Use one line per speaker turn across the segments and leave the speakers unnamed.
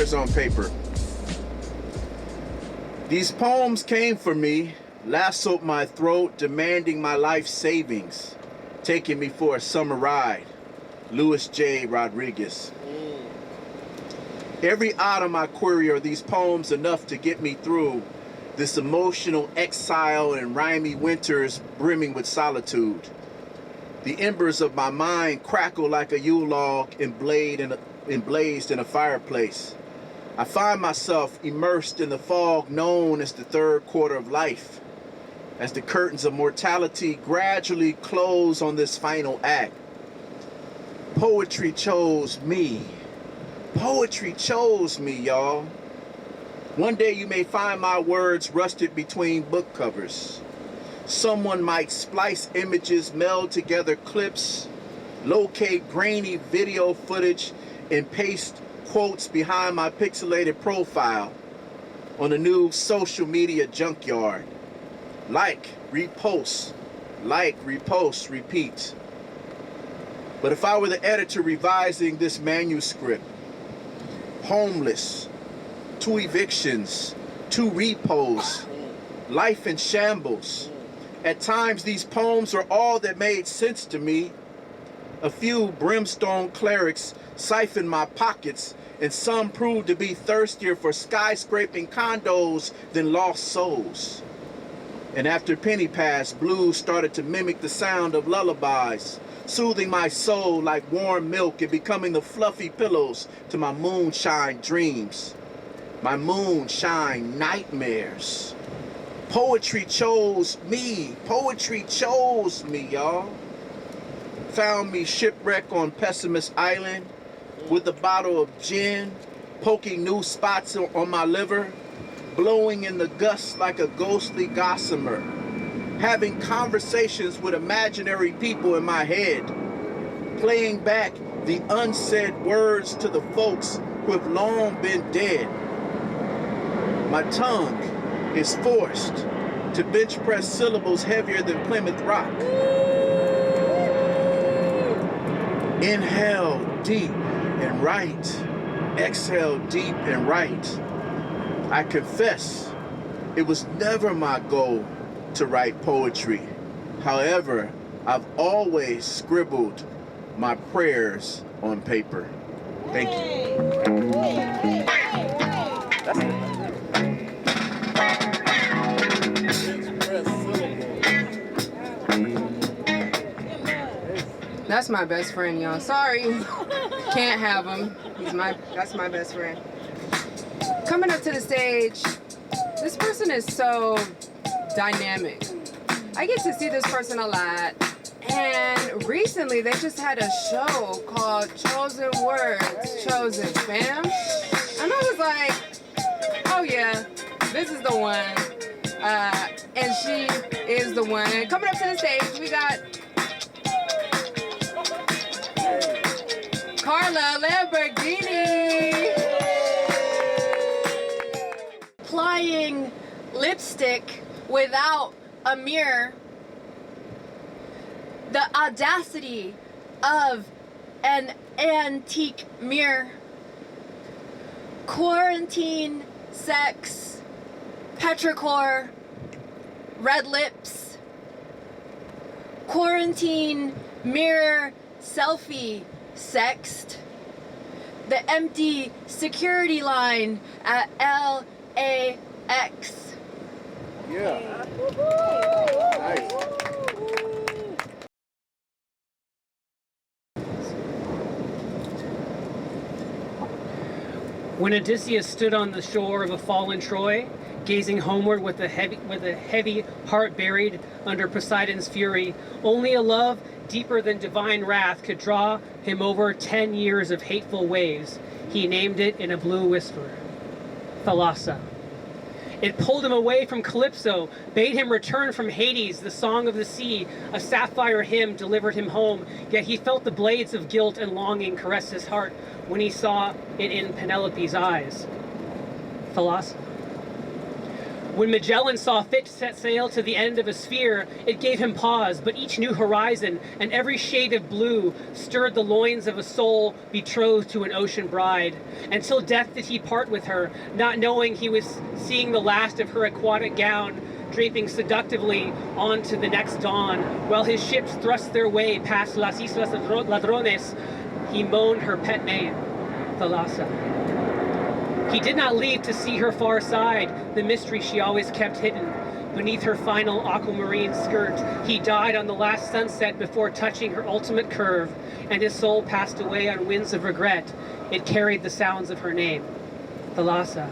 prayers on paper. These poems came for me, lassoed my throat, demanding my life savings, taking me for a summer ride. Louis J. Rodriguez. Every autumn I query, are these poems enough to get me through this emotional exile and rhymy winters brimming with solitude? The embers of my mind crackle like a Yule log emblazed in a fireplace. I find myself immersed in the fog known as the third quarter of life, as the curtains of mortality gradually close on this final act. Poetry chose me. Poetry chose me, y'all. One day you may find my words rusted between book covers. Someone might splice images, meld together clips, locate grainy video footage, and paste quotes behind my pixelated profile on a new social media junkyard. Like, repost, repeat. But if I were the editor revising this manuscript, homeless, 2 evictions, 2 repos, life in shambles. At times, these poems are all that made sense to me. A few brimstone clerics siphoned my pockets, and some proved to be thirstier for skyscraping condos than lost souls. And after Penny passed, blues started to mimic the sound of lullabies, soothing my soul like warm milk and becoming the fluffy pillows to my moonshine dreams, my moonshine nightmares. Poetry chose me. Poetry chose me, y'all. Found me shipwrecked on Pessimist Island with a bottle of gin, poking new spots on my liver, blowing in the gusts like a ghostly gossamer, having conversations with imaginary people in my head, playing back the unsaid words to the folks who have long been dead. My tongue is forced to bench press syllables heavier than Plymouth Rock. Inhale deep and right. Exhale deep and right. I confess, it was never my goal to write poetry. However, I've always scribbled my prayers on paper. Thank you.
That's my best friend, y'all. Sorry, can't have him. That's my best friend. Coming up to the stage, this person is so dynamic. I get to see this person a lot, and recently they just had a show called Chosen Words, Chosen, fam. And I was like, oh yeah, this is the one, and she is the one. And coming up to the stage, we got Carla Lamborghini. Applying lipstick without a mirror. The audacity of an antique mirror. Quarantine sex, petrichor, red lips. Quarantine mirror selfie sext. The empty security line at LAX.
Yeah. Nice.
When Odysseus stood on the shore of a fallen Troy, gazing homeward with a heavy heart buried under Poseidon's fury, only a love deeper than divine wrath could draw him over 10 years of hateful waves. He named it in a blue whisper, Thalassa. It pulled him away from Calypso, bade him return from Hades, the song of the sea. A sapphire hymn delivered him home, yet he felt the blades of guilt and longing caress his heart when he saw it in Penelope's eyes. Thalassa. When Magellan saw fit to set sail to the end of a sphere, it gave him pause, but each new horizon and every shade of blue stirred the loins of a soul betrothed to an ocean bride. Until death did he part with her, not knowing he was seeing the last of her aquatic gown, draping seductively on to the next dawn. While his ships thrust their way past Las Islas Ladrones, he moaned her pet name, Thalassa. He did not leave to see her far side, the mystery she always kept hidden. Beneath her final aquamarine skirt, he died on the last sunset before touching her ultimate curve, and his soul passed away on winds of regret. It carried the sounds of her name, Thalassa.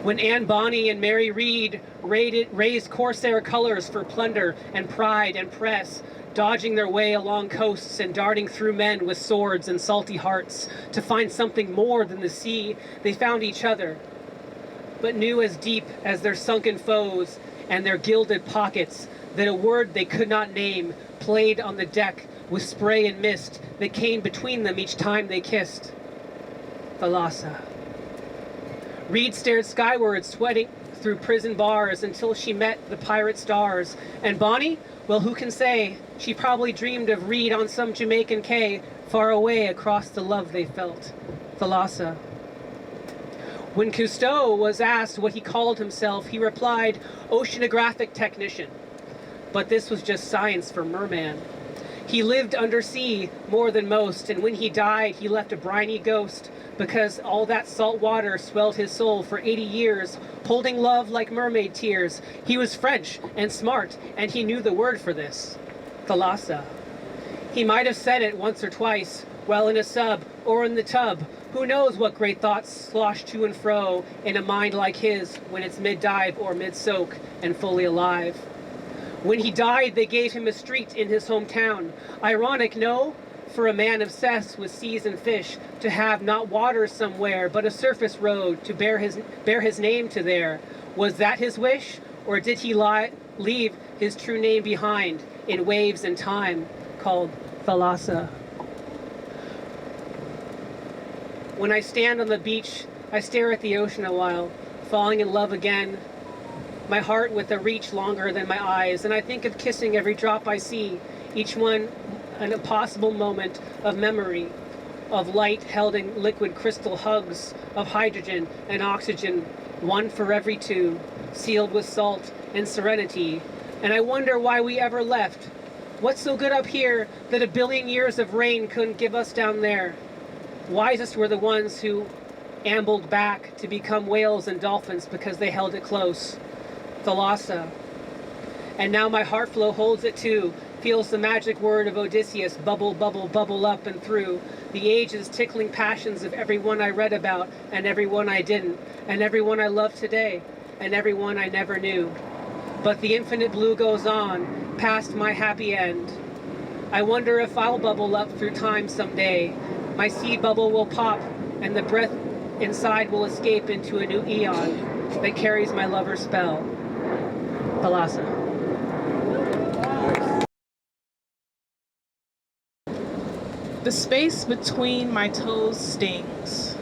When Anne Bonny and Mary Read raised corsair colors for plunder and pride and press, dodging their way along coasts and darting through men with swords and salty hearts to find something more than the sea, they found each other, but knew as deep as their sunken foes and their gilded pockets that a word they could not name played on the deck with spray and mist that came between them each time they kissed. Thalassa. Reed stared skyward, sweating through prison bars until she met the pirate stars. And Bonnie? Well, who can say? She probably dreamed of Reed on some Jamaican quay, far away across the love they felt. Thalassa. When Cousteau was asked what he called himself, he replied, oceanographic technician. But this was just science for merman. He lived undersea more than most, and when he died, he left a briny ghost, because all that salt water swelled his soul for 80 years, holding love like mermaid tears. He was French and smart, and he knew the word for this, Thalassa. He might have said it once or twice, while in a sub or in the tub. Who knows what great thoughts slosh to and fro in a mind like his when it's mid-dive or mid-soak and fully alive. When he died, they gave him a street in his hometown. Ironic, no? For a man obsessed with seas and fish, to have not water somewhere, but a surface road to bear his name to there. Was that his wish? Or did he leave his true name behind in waves and time, called Thalassa? When I stand on the beach, I stare at the ocean a while, falling in love again, my heart with a reach longer than my eyes, and I think of kissing every drop I see, each one an impossible moment of memory, of light held in liquid crystal hugs, of hydrogen and oxygen, one for every two, sealed with salt and serenity. And I wonder why we ever left. What's so good up here that a billion years of rain couldn't give us down there? Wisest were the ones who ambled back to become whales and dolphins because they held it close. Thalassa. And now my heart flow holds it too, feels the magic word of Odysseus bubble, bubble, bubble up and through the ages, tickling passions of everyone I read about and everyone I didn't, and everyone I love today, and everyone I never knew. But the infinite blue goes on, past my happy end. I wonder if I'll bubble up through time someday. My seed bubble will pop, and the breath inside will escape into a new eon that carries my lover's spell. Thalassa.
The space between my toes stings.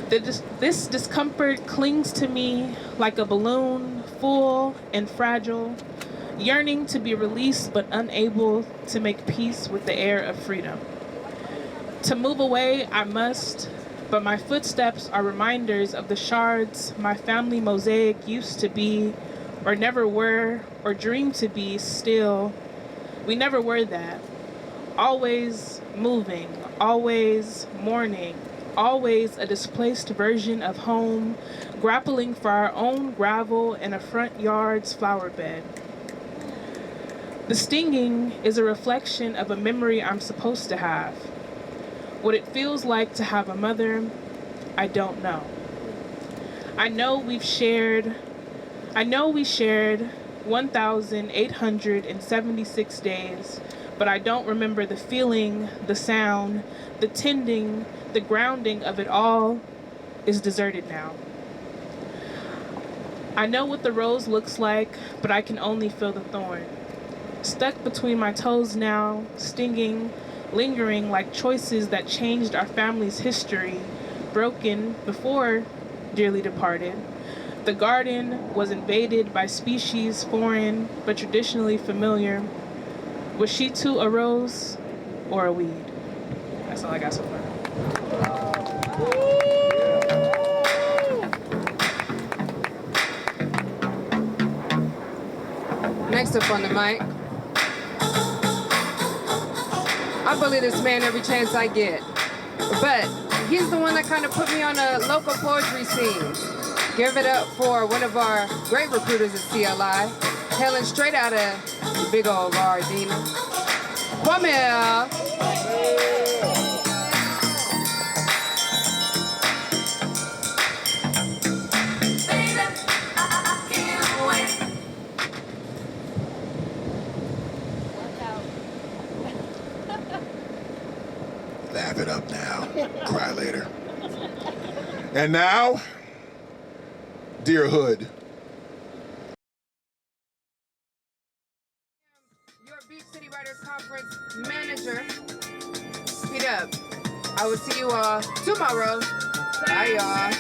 This discomfort clings to me like a balloon, full and fragile, yearning to be released but unable to make peace with the air of freedom. To move away, I must, but my footsteps are reminders of the shards my family mosaic used to be, or never were, or dreamed to be still. We never were that. Always moving, always mourning, always a displaced version of home, grappling for our own gravel in a front yard's flower bed. The stinging is a reflection of a memory I'm supposed to have. What it feels like to have a mother, I don't know. I know we shared 1,876 days, but I don't remember the feeling, the sound, the tending, the grounding of it all is deserted now. I know what the rose looks like, but I can only feel the thorn. Stuck between my toes now, stinging, lingering like choices that changed our family's history, broken before dearly departed, The garden was invaded by species foreign but traditionally familiar. Was she too a rose or a weed? That's all I got so far.
Next up on the mic, I bully this man every chance I get, but he's the one that kind of put me on a local poetry scene. Give it up for one of our great recruiters at CLI, hailing straight out of the big old Lardina. Kwame.
Laugh it up now, cry later. And now, dear Hood.
Your Beach City Writers Conference manager. Speed up. I will see you all tomorrow. Bye, y'all.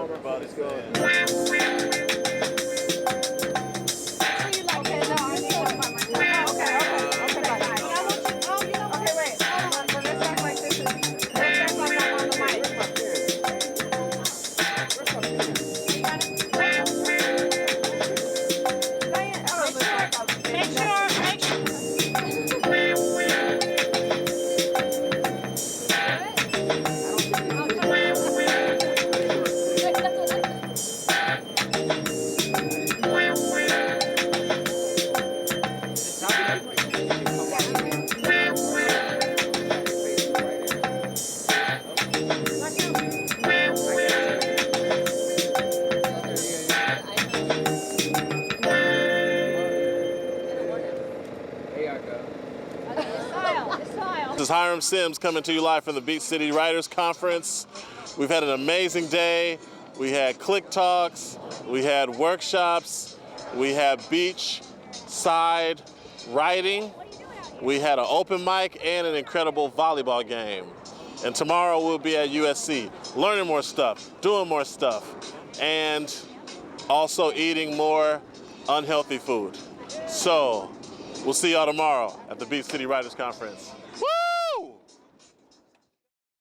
Everybody's going.
This is Hiram Sims coming to you live from the Beach City Writers Conference. We've had an amazing day. We had click talks, we had workshops, we had beach side writing, we had an open mic and an incredible volleyball game. And tomorrow we'll be at USC, learning more stuff, doing more stuff, and also eating more unhealthy food. So we'll see y'all tomorrow at the Beach City Writers Conference. Woo!